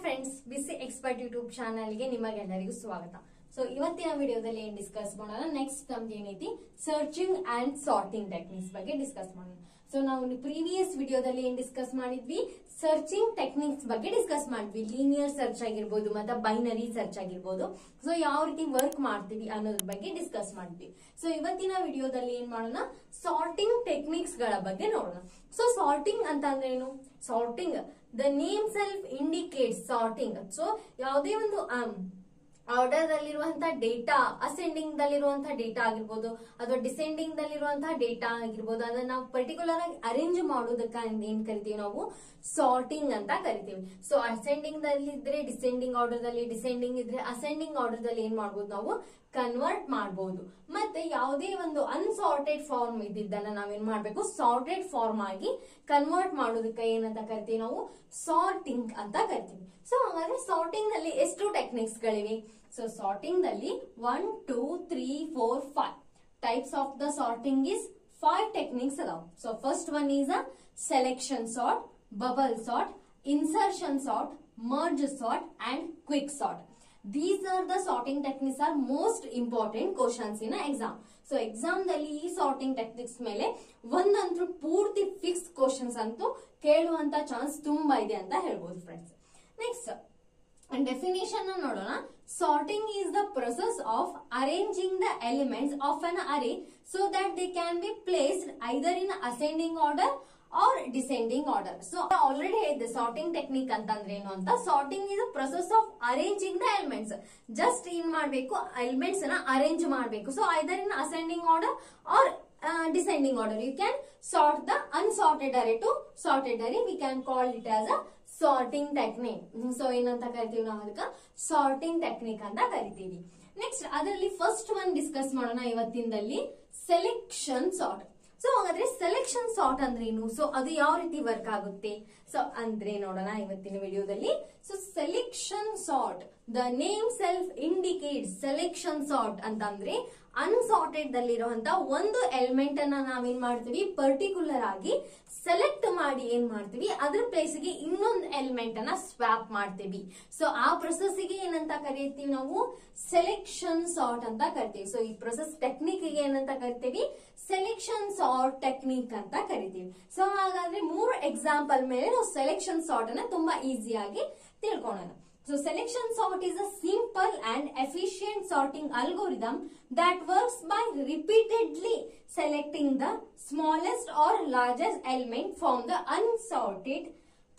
Friends, ಬಿಸಿ expert YouTube ಚಾನಲ್ಗೆ ನಿಮಗೆಲ್ಲರಿಗೂ ಸ್ವಾಗತ. ಸೊ ಇವತ್ತಿನ ವಿಡಿಯೋದಲ್ಲಿ ಏನ್ ಡಿಸ್ಕಸ್ ಮಾಡೋಣ, ನೆಕ್ಸ್ಟ್ ನಮ್ದು ಏನೈತಿ ಸರ್ಚಿಂಗ್ ಅಂಡ್ ಸಾರ್ಟಿಂಗ್ ಟೆಕ್ನಿಕ್ಸ್ ಬಗ್ಗೆ ಡಿಸ್ಕಸ್ ಮಾಡೋಣ. ಸೊ ನಾವು ಪ್ರೀವಿಯಸ್ ವಿಡಿಯೋದಲ್ಲಿ ಏನ್ ಡಿಸ್ಕಸ್ ಮಾಡಿದ್ವಿ, ಸರ್ಚಿಂಗ್ ಟೆಕ್ನಿಕ್ಸ್ ಬಗ್ಗೆ ಡಿಸ್ಕಸ್ ಮಾಡಿದ್ವಿ. ಲೀನಿಯರ್ ಸರ್ಚ್ ಆಗಿರ್ಬೋದು ಮತ್ತೆ ಬೈನರಿ ಸರ್ಚ್ ಆಗಿರ್ಬೋದು. ಸೊ ಯಾವ ರೀತಿ ವರ್ಕ್ ಮಾಡ್ತೀವಿ ಅನ್ನೋದ್ರ ಬಗ್ಗೆ ಡಿಸ್ಕಸ್ ಮಾಡಿದ್ವಿ. ಸೊ ಇವತ್ತಿನ ವಿಡಿಯೋದಲ್ಲಿ ಏನ್ ಮಾಡೋಣ, ಸಾರ್ಟಿಂಗ್ ಟೆಕ್ನಿಕ್ಸ್ ಗಳ ಬಗ್ಗೆ ನೋಡೋಣ. ಸೊ ಸಾರ್ಟಿಂಗ್ ಅಂತ ಅಂದ್ರೆ ಏನು? Sorting, the name self indicates sorting. So ಯಾವುದೇ ಒಂದು ಆರ್ಡರ್ ದಲ್ಲಿರುವಂತಹ ಡೇಟಾ, ಅಸೆಂಡಿಂಗ್ ದಲ್ಲಿರುವಂತಹ ಡೇಟಾ ಆಗಿರ್ಬೋದು ಅಥವಾ ಡಿಸೆಂಡಿಂಗ್ ದಲ್ಲಿರುವಂತಹ ಡೇಟಾ ಆಗಿರ್ಬೋದು, ಅದನ್ನ ನಾವು ಪರ್ಟಿಕ್ಯುಲರ್ ಆಗಿ ಅರೇಂಜ್ ಮಾಡೋದಕ್ಕೆ ಏನ್ ಕರಿತೀವಿ ನಾವು, ಸಾರ್ಟಿಂಗ್ ಅಂತ ಕರಿತೀವಿ. ಸೊ ಅಸೆಂಡಿಂಗ್ ದಲ್ಲಿ ಇದ್ರೆ ಡಿಸೆಂಡಿಂಗ್ ಆರ್ಡರ್ ದಲ್ಲಿ, ಡಿಸೆಂಡಿಂಗ್ ಇದ್ರೆ ಅಸೆಂಡಿಂಗ್ ಆರ್ಡರ್ ದಲ್ಲಿ ಏನ್ ಮಾಡ್ಬೋದು ನಾವು, ಕನ್ವರ್ಟ್ ಮಾಡಬಹುದು. ಮತ್ತೆ ಯಾವುದೇ ಒಂದು ಅನ್ಸಾರ್ಟೆಡ್ ಫಾರ್ಮ್ ಇದ್ದಿದ್ದನ್ನ ನಾವೇನ್ ಮಾಡ್ಬೇಕು, ಸಾರ್ಟೆಡ್ ಫಾರ್ಮ್ ಆಗಿ ಕನ್ವರ್ಟ್ ಮಾಡೋದಕ್ಕೆ ಏನಂತ ಕರಿತೀವಿ ನಾವು, ಸಾರ್ಟಿಂಗ್ ಅಂತ ಕರಿತೀವಿ. ಸೊ ಹಾಗಾದ್ರೆ ಸಾರ್ಟಿಂಗ್ ನಲ್ಲಿ ಎಷ್ಟು ಟೆಕ್ನಿಕ್ಸ್ ಗಳಿವೆ? ಸೊ ಸಾರ್ಟಿಂಗ್ ದಲ್ಲಿ 1 2 3 4 5 types of the sorting is 5 techniques ಅದಾವ. So first one is a selection sort, bubble sort, insertion sort, merge sort and quick sort. These are the sorting techniques are most important questions in exam. So exam ದಲ್ಲಿ ಈ sorting techniques ಮೇಲೆ ಒಂದಂತೂ ಪೂರ್ತಿ fix questions ಅಂತೂ ಕೇಳುವಂತ chance ತುಂಬಾ ಇದೆ ಅಂತ ಹೇಳ್ಬೋದು ಫ್ರೆಂಡ್ಸ್. ನೆಕ್ಸ್ಟ್ ಡೆಫಿನೇಷನ್ ನೋಡೋಣ. Sorting is the process of arranging the elements of an array so that they can be placed either in ascending order or descending order. So already ಹೇಳಿದೆ sorting technique ಅಂತಂದ್ರೆ ಏನು ಅಂತ. Sorting is a process of arranging the elements. Just ಏನ್ ಮಾಡ್ಬೇಕು, elements ಅನ್ನ arrange ಮಾಡಬೇಕು. So either in ascending order or descending order. You can sort the unsorted array to sorted array. We can call it as a sorting technique. So ಏನಂತ ಕರಿತೀವಿ ನಾವು, ಅದಕ್ಕೆ sorting technique ಅಂತ ಕರಿತೀವಿ. ನೆಕ್ಸ್ಟ್ ಅದರಲ್ಲಿ first one discuss ಮಾಡೋಣ ಇವತ್ತಿನಲ್ಲಿ, selection sort. So ಹಾಗಾದ್ರೆ selection sort ಅಂದ್ರೆ ಏನು, ಸೊ ಅದು ಯಾವ ರೀತಿ ವರ್ಕ್ ಆಗುತ್ತೆ ಸೊ ಅಂದ್ರೆ ನೋಡೋಣ ಇವತ್ತಿನ ವಿಡಿಯೋದಲ್ಲಿ. So selection sort, the name self indicate selection sort ಅಂತಂದ್ರೆ ಅನ್ಸಾರ್ಟೆಡ್ ದಲ್ಲಿರುವಂತ ಒಂದು ಎಲಿಮೆಂಟ್ ಅನ್ನ ನಾವೇನ್ ಮಾಡ್ತೀವಿ, ಪರ್ಟಿಕ್ಯುಲರ್ ಆಗಿ ಸೆಲೆಕ್ಟ್ ಮಾಡಿ ಏನ್ ಮಾಡ್ತೀವಿ, ಅದ್ರ ಪ್ಲೇಸ್ಗೆ ಇನ್ನೊಂದು ಎಲಿಮೆಂಟ್ ಅನ್ನ ಸ್ವಾಪ್ ಮಾಡ್ತೀವಿ. ಸೊ ಆ ಪ್ರೊಸೆಸ್ ಗೆ ಏನಂತ ಕರಿತೀವಿ ನಾವು, ಸೆಲೆಕ್ಷನ್ ಸಾರ್ಟ್ ಅಂತ ಕರಿತೀವಿ. ಸೊ ಈ ಪ್ರೊಸೆಸ್ ಟೆಕ್ನಿಕ್ ಗೆ ಏನಂತ ಕರಿತೀವಿ, ಸೆಲೆಕ್ಷನ್ ಸಾರ್ಟ್ ಟೆಕ್ನಿಕ್ ಅಂತ ಕರಿತೀವಿ. ಸೊ ಹಾಗಾದ್ರೆ 3 ಎಕ್ಸಾಂಪಲ್ ಮೇಲೆ ನಾವು ಸೆಲೆಕ್ಷನ್ ಸಾರ್ಟ್ ಅನ್ನ ತುಂಬಾ ಈಸಿಯಾಗಿ ತಿಳ್ಕೊಳ್ಳೋಣ. So selection sort is a simple and efficient sorting algorithm that works by repeatedly selecting the smallest or largest element from the unsorted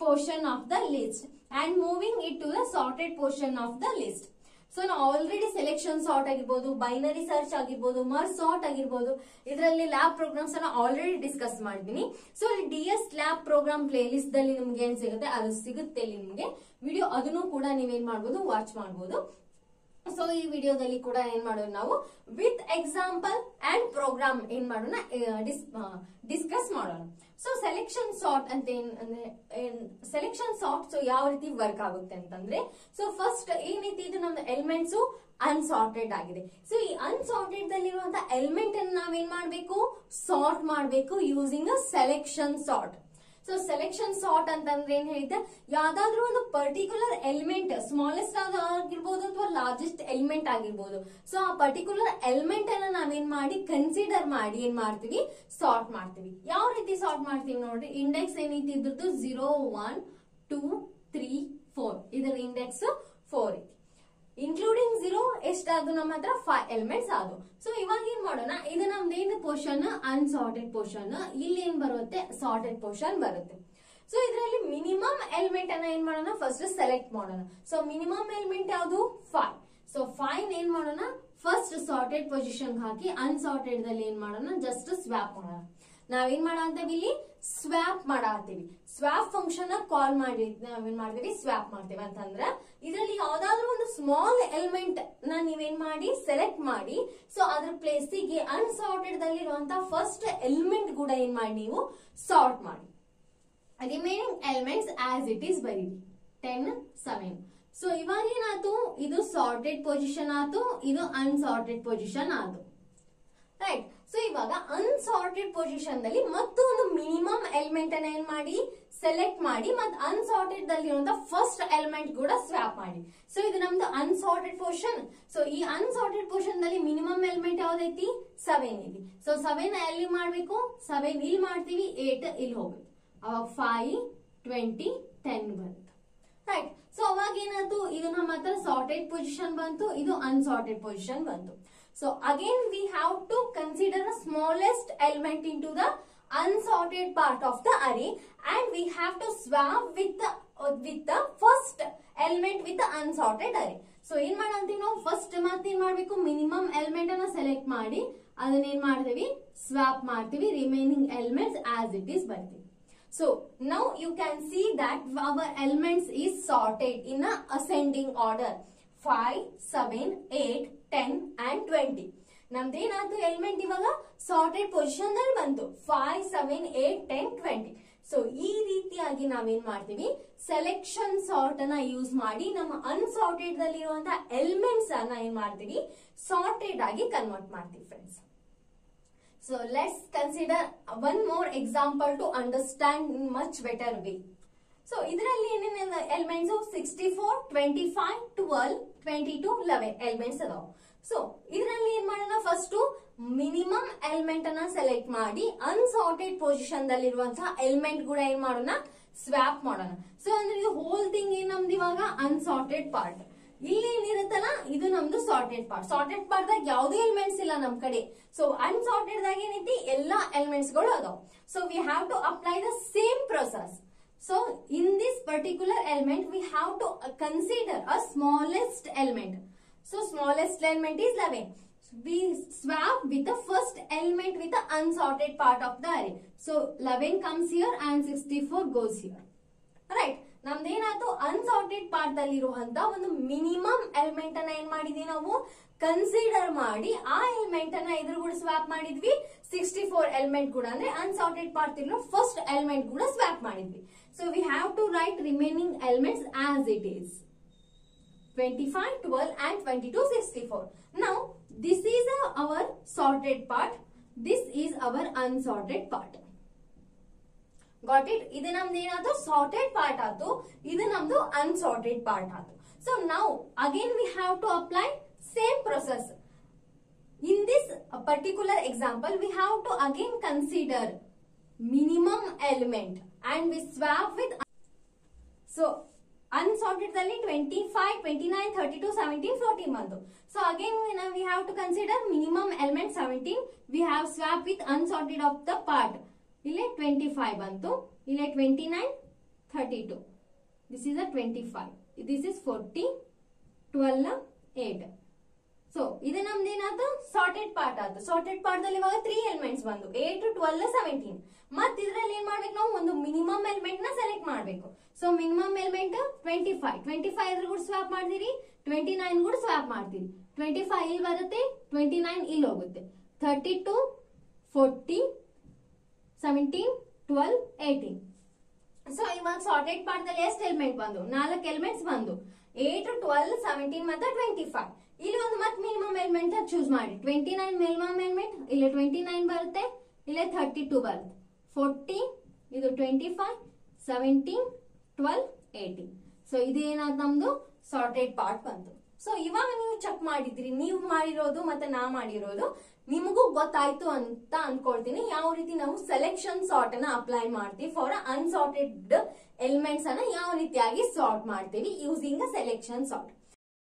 portion of the list and moving it to the sorted portion of the list. So ನಾವು already selection sort ಆಗಿರ್ಬೋದು, binary search ಆಗಿರ್ಬೋದು, merge sort ಆಗಿರ್ಬೋದು, ಇದರಲ್ಲಿ lab programs ಅನ್ನ already discuss ಮಾಡಿದೀನಿ. So DS lab program playlist ದಲ್ಲಿ ನಿಮ್ಗೆ ಏನ್ ಸಿಗುತ್ತೆ ಅದು ಸಿಗುತ್ತೆ ಇಲ್ಲಿ ನಿಮ್ಗೆ ವಿಡಿಯೋ, ಅದನ್ನು ಕೂಡ ನೀವೇನ್ ಮಾಡ್ಬೋದು, ವಾಚ್ ಮಾಡ್ಬೋದು. ಸೊ ಈ ವಿಡಿಯೋದಲ್ಲಿ ಕೂಡ ಏನ್ ಮಾಡೋಣ ನಾವು, ವಿತ್ ಎಕ್ಸಾಂಪಲ್ ಅಂಡ್ ಪ್ರೋಗ್ರಾಮ್ ಏನ್ ಮಾಡೋಣ, ಡಿಸ್ಕಸ್ ಮಾಡೋಣ. ಸೊ ಸೆಲೆಕ್ಷನ್ ಸಾರ್ಟ್ ಅಂತ ಅಂದ್ರೆ ಸೆಲೆಕ್ಷನ್ ಸಾರ್ಟ್ ಸೊ ಯಾವ ರೀತಿ ವರ್ಕ್ ಆಗುತ್ತೆ ಅಂತಂದ್ರೆ, ಸೊ ಫಸ್ಟ್ ಏನೈತಿ, ಇದು ನಮ್ದು ಎಲಿಮೆಂಟ್ಸ್ ಅನ್ಸಾರ್ಟೆಡ್ ಆಗಿದೆ. ಸೊ ಈ ಅನ್ಸಾರ್ಟೆಡ್ ದಲ್ಲಿರುವಂತಹ ಎಲಿಮೆಂಟ್ ಅನ್ನು ನಾವೇನ್ ಮಾಡ್ಬೇಕು, ಸಾರ್ಟ್ ಮಾಡ್ಬೇಕು using a selection sort. So selection sort ಅಂತಂದ್ರೆ ಏನ್ ಹೇಳಿದೆ, ಯಾವ್ದಾದ್ರು ಒಂದು ಪರ್ಟಿಕ್ಯುಲರ್ ಎಲಿಮೆಂಟ್ ಸ್ಮಾಲೆಸ್ಟ್ ಆಗಿರ್ಬೋದು ಅಥವಾ ಲಾರ್ಜೆಸ್ಟ್ ಎಲಿಮೆಂಟ್ ಆಗಿರ್ಬೋದು. ಸೊ ಆ ಪರ್ಟಿಕ್ಯುಲರ್ ಎಲಿಮೆಂಟ್ ಅನ್ನ ನಾವೇನ್ ಮಾಡಿ ಕನ್ಸಿಡರ್ ಮಾಡಿ ಏನ್ ಮಾಡ್ತೀವಿ, ಸಾರ್ಟ್ ಮಾಡ್ತೀವಿ. ಯಾವ ರೀತಿ ಸಾರ್ಟ್ ಮಾಡ್ತೀವಿ ನೋಡ್ರಿ, ಇಂಡೆಕ್ಸ್ ಏನೈತಿ ಇದ್ರದ್ದು 0 1 2 3 4, ಇದರ ಇಂಡೆಕ್ಸ್ 4 ಐತಿ. ಇನ್ಕ್ಲೂಡಿಂಗ್ 0 ಎಷ್ಟಾದ್ರು ನಮ್ಮ ಹತ್ರ 5 ಎಲಿಮೆಂಟ್ಸ್ ಆದವು. ಸೊ ಇವಾಗ ಏನ್ ಮಾಡೋಣ, ಇದು ನಮ್ದೇನು ಪೋರ್ಷನ್, ಅನ್ಸಾರ್ಟೆಡ್ ಪೋರ್ಷನ್, ಇಲ್ಲಿ ಏನ್ ಬರುತ್ತೆ, ಸಾರ್ಟೆಡ್ ಪೋರ್ಷನ್ ಬರುತ್ತೆ. ಸೊ ಇದರಲ್ಲಿ ಮಿನಿಮಮ್ ಎಲಿಮೆಂಟ್ ಅನ್ನ ಏನ್ ಮಾಡೋಣ, ಫಸ್ಟ್ ಸೆಲೆಕ್ಟ್ ಮಾಡೋಣ. ಸೊ ಮಿನಿಮಮ್ ಎಲಿಮೆಂಟ್ ಯಾವುದು, 5. ಸೊ 5 ಏನ್ ಮಾಡೋಣ, ಫಸ್ಟ್ ಸಾರ್ಟೆಡ್ ಪೊಸಿಷನ್ ಹಾಕಿ ಅನ್ಸಾರ್ಟೆಡ್ ದಲ್ಲಿ ಏನ್ ಮಾಡೋಣ, ಜಸ್ಟ್ ಸ್ವ್ಯಾಪ್ ಮಾಡೋಣ. ನಾವೇನ್ ಮಾಡಂತೀವಿ, ಇಲ್ಲಿ ಸ್ವ್ಯಾಪ್ ಮಾಡತ್ತೀವಿ. ಸ್ವ್ಯಾಪ್ ಫಂಕ್ಷನ್ ಕಾಲ್ ಮಾಡಿ ನಾವೇನ್ ಮಾಡ್ತೀವಿ, ಸ್ವ್ಯಾಪ್ ಮಾಡ್ತೀವಿ. ಅಂತಂದ್ರ ಇದರಲ್ಲಿ ಯಾವ್ದಾದ್ರು ಒಂದು ಸ್ಮಾಲ್ ಎಲಿಮೆಂಟ್ ನ ನೀವೇನ್ ಮಾಡಿ ಸೆಲೆಕ್ಟ್ ಮಾಡಿ, ಸೊ ಅದ್ರ ಪ್ಲೇಸಿಗೆ ಅನ್ಸಾರ್ಟೆಡ್ ದಲ್ಲಿರುವಂತಹ ಫಸ್ಟ್ ಎಲಿಮೆಂಟ್ ಕೂಡ ಏನ್ ಮಾಡಿ ನೀವು ಸಾರ್ಟ್ ಮಾಡಿ. Remaining elements as it is ಬರೀರಿ, 10 7. ಸೊ ಇವಾಗ ಏನಾಯ್ತು, ಇದು ಸಾರ್ಟೆಡ್ ಪೊಸಿಷನ್ ಆಯ್ತು, ಇದು ಅನ್ಸಾರ್ಟೆಡ್ ಪೊಸಿಷನ್ ಆಯ್ತು, ರೈಟ್. ಸೊ ಇವಾಗ ಅನ್ಸಾರ್ಟೆಡ್ ಪೊಸಿಷನ್ ದಲ್ಲಿ ಮತ್ತೊಂದು ಮಿನಿಮಮ್ ಎಲಿಮೆಂಟ್ ಅನ್ನ ಏನ್ ಮಾಡಿ ಸೆಲೆಕ್ಟ್ ಮಾಡಿ ಮತ್ತೆ ಅನ್ಸಾರ್ಟೆಡ್ ದಲ್ಲಿ ಫಸ್ಟ್ ಎಲಿಮೆಂಟ್ ಕೂಡ ಸ್ವಾಪ್ ಮಾಡಿ. ಸೊ ಇದು ನಮ್ದು ಅನ್ಸಾರ್ಟೆಡ್ ಪೊಸಿಷನ್. ಸೊ ಈ ಅನ್ಸಾರ್ಟೆಡ್ ಪೊಸಿಷನ್ ದಲ್ಲಿ ಮಿನಿಮಮ್ ಎಲಿಮೆಂಟ್ ಯಾವ್ದೈತಿ 7 ಐತಿ. ಸೊ 7 ಎಲ್ಲಿ ಮಾಡ್ಬೇಕು, 7 ಇಲ್ಲಿ ಮಾಡ್ತೀವಿ, 8 ಇಲ್ಲಿ ಹೋಗುತ್ತೆ, ಅವಾಗ 5 20 10 ಬಂತು, ರೈಟ್. ಸೊ ಅವಾಗ ಏನಾಯ್ತು, ಇದು ನಮ್ಮ ಹತ್ರ ಸಾರ್ಟೆಡ್ ಪೊಸಿಷನ್ ಬಂತು, ಇದು ಅನ್ಸಾರ್ಟೆಡ್ ಪೊಸಿಷನ್ ಬಂತು. So again we have to consider the smallest element in to the unsorted part of the array and we have to swap with the first element with the unsorted array. So ಏನ್ ಮಾಡಂತೀವಿ ನಾವು, first ಮತ್ತೆ ಏನ್ ಮಾಡ್ಬೇಕು, minimum element ಅನ್ನ select ಮಾಡಿ ಅದನ್ನ ಏನ್ ಮಾಡ್ತೀವಿ, ಸ್ವಾಪ್ ಮಾಡ್ತೀವಿ, remaining elements as it is ಬರ್ತೀವಿ. So now you can see that our elements is sorted in a ascending order 5 7 8 10 and 20. ನಮ್ದೇನಾಯ್ತು, element ಇವಾಗ ಸಾರ್ಟೆಡ್ ಪೊಸಿಷನ್ ದಲ್ಲಿ ಬಂತು, 5 7 8 10 20. ಸೊ ಈ ರೀತಿಯಾಗಿ ನಾವೇನ್ ಮಾಡ್ತೀವಿ, ಸೆಲೆಕ್ಷನ್ ಸಾರ್ಟ್ ಅನ್ನ ಯೂಸ್ ಮಾಡಿ ನಮ್ಮ ಅನ್ಸಾರ್ಟೆಡ್ ದಲ್ಲಿ ಇರುವಂತಹ ಎಲಿಮೆಂಟ್ಸ್ ಅನ್ನ ಏನ್ ಮಾಡ್ತೀವಿ, ಸಾರ್ಟೆಡ್ ಆಗಿ ಕನ್ವರ್ಟ್ ಮಾಡ್ತೀವಿ friends. So let's consider one more example to understand in much better way. So ಇದರಲ್ಲಿ ಏನೇನು ಎಲಿಮೆಂಟ್ಸ್, 64 25 12 22 11 ಎಲಿಮೆಂಟ್ಸ್ ಅದಾವ. ಸೊ ಇದರಲ್ಲಿ ಏನ್ ಮಾಡೋಣ, ಫಸ್ಟ್ ಮಿನಿಮಮ್ ಎಲಿಮೆಂಟ್ ಅನ್ನ ಸೆಲೆಕ್ಟ್ ಮಾಡಿ ಅನ್ಸಾರ್ಟೆಡ್ ಪೊಸಿಷನ್ ದಲ್ಲಿರುವಂತಹ ಎಲಿಮೆಂಟ್ ಕೂಡ ಏನ್ ಮಾಡೋಣ, ಸ್ವಾಪ್ ಮಾಡೋಣ. ಸೊ ಅಂದ್ರೆ ಇದು ಹೋಲ್ ಥಿಂಗ್ ಏನ್ ನಮ್ದು ಇವಾಗ ಅನ್ಸಾರ್ಟೆಡ್ ಪಾರ್ಟ್. ಇಲ್ಲಿ ಏನಿರುತ್ತಲ್ಲ ಇದು ನಮ್ದು ಸಾರ್ಟೆಡ್ ಪಾರ್ಟ್. ಸಾರ್ಟೆಡ್ ಪಾರ್ಟ್ ದಾಗ ಯಾವುದೇ ಎಲಿಮೆಂಟ್ಸ್ ಇಲ್ಲ ನಮ್ ಕಡೆ. ಸೊ ಅನ್ಸಾರ್ಟೆಡ್ ದಾಗ ಏನೈತಿ, ಎಲ್ಲಾ ಎಲಿಮೆಂಟ್ಸ್ ಗಳು ಅದಾವ. So we have to apply the same process. So in this particular element we have to consider a smallest element. So smallest element is 11. We swap with the first element with the unsorted part of the array. So 11 comes here and 64 goes here. Right. ನಮ್ದೇನಾಯ್ತು, unsorted part ದಲ್ಲಿ ಇರುವಂತ ಒಂದು minimum element ಅನ್ನ ಏನ್ ಮಾಡಿದ್ವಿ ನಾವು, consider ಮಾಡಿ ಆ ಎಲಿಮೆಂಟ್ ಅನ್ನ ಇದ್ರ ಕೂಡ ಸ್ವಾಪ್ ಮಾಡಿದ್ವಿ. 64 ಎಲಿಮೆಂಟ್ ಕೂಡ ಅಂದ್ರೆ ಅನ್ಸಾರ್ಟೆಡ್ ಪಾರ್ಟ್ ಇರೋ ಫಸ್ಟ್ ಎಲಿಮೆಂಟ್ ಕೂಡ ಸ್ವಾಪ್ ಮಾಡಿದ್ವಿ. So we have to write remaining elements as it is 25 12 and 22 64. Now this is our sorted part, this is our unsorted part. Got it? ಇದು ನಮ್ದು ಏನಾಯ್ತು, sorted part ಆಯ್ತು, ಇದು ನಮ್ದು unsorted part ಆಯ್ತು. So ನಾವು again we have to apply same process. In this particular example we have to again consider minimum element and we swap with. So unsorted ದಲ್ಲಿ 25 29 32 17 14 ಬಂತು. So again we have to consider minimum element 17. We have swap with unsorted of the part. ಇಲ್ಲೇ 25 ಬಂತು, ಇಲ್ಲೇ 29 32. This is a 25. This is 40 12 8. So ಇದು ನಮ್ದು ಏನಾಯ್ತು, sorted part ಆಯ್ತು. Sorted part ದಲ್ಲಿ ಇವಾಗ 3 ಎಲಿಮೆಂಟ್ಸ್ ಬಂದು 8 12 17. ಮತ್ ಇದ್ರಲ್ಲಿ ಏನ್ ಮಾಡ್ಬೇಕು, ನಾವು ಒಂದು ಮಿನಿಮಮ್ ಎಲಿಮೆಂಟ್ ನ ಸೆಲೆಕ್ಟ್ ಮಾಡ್ಬೇಕು. ಸೊ ಮಿನಿಮಮ್ ಎಲಿಮೆಂಟ್ 25 ಇದ್ರ ಕೂಡ ಸ್ವಾಪ್ ಮಾಡ್ತೀರಿ, 29 ಕೂಡ ಸ್ವಾಪ್ ಮಾಡ್ತೀರಿ. 25 ಇಲ್ಲಿ ಬರುತ್ತೆ, 29 ಇಲ್ಲಿ ಹೋಗುತ್ತೆ, 32 40 17 12 18. ಸೊ ಇವಾಗ ಸಾರ್ಟೆಡ್ ಪಾರ್ಟ್ ದಲ್ಲಿ ಎಷ್ಟು ಎಲಿಮೆಂಟ್ ಬಂದು, 4 ಎಲಿಮೆಂಟ್ಸ್ ಬಂದು, 8 12 17 ಮತ್ತೆ 25. ಇಲ್ಲಿ ಒಂದು ಮತ್ತೆ ಮಿನಿಮಮ್ ಎಲಿಮೆಂಟ್ ಚೂಸ್ ಮಾಡಿ, 29 ಮಿನಿಮಮ್ ಎಲಿಮೆಂಟ್, ಇಲ್ಲಿ 29 ಬರುತ್ತೆ, ಇಲ್ಲಿ 32 ಬರುತ್ತೆ, 40 ಇದು 25 17 12 18. ಸೊ ಇದು ಏನಾದ್ ನಮ್ದು ಸಾರ್ಟೆಡ್ ಪಾರ್ಟ್ ಬಂತು. ಸೊ ಇವಾಗ ನೀವು ಚೆಕ್ ಮಾಡಿದ್ರಿ, ನೀವು ಮಾಡಿರೋದು ಮತ್ತೆ ನಾ ಮಾಡಿರೋದು ನಿಮಗೂ ಗೊತ್ತಾಯ್ತು ಅಂತ ಅನ್ಕೊಳ್ತೀನಿ. ಯಾವ ರೀತಿ ನಾವು ಸೆಲೆಕ್ಷನ್ ಸಾರ್ಟ್ ಅನ್ನ ಅಪ್ಲೈ ಮಾಡ್ತೀವಿ ಫಾರ್ ಅನ್ಸಾರ್ಟೆಡ್ ಎಲಿಮೆಂಟ್ಸ್ ಅನ್ನ ಯಾವ ರೀತಿಯಾಗಿ ಸಾರ್ಟ್ ಮಾಡ್ತೀವಿ ಯೂಸಿಂಗ್ ಅ ಸೆಲೆಕ್ಷನ್ ಸಾರ್ಟ್.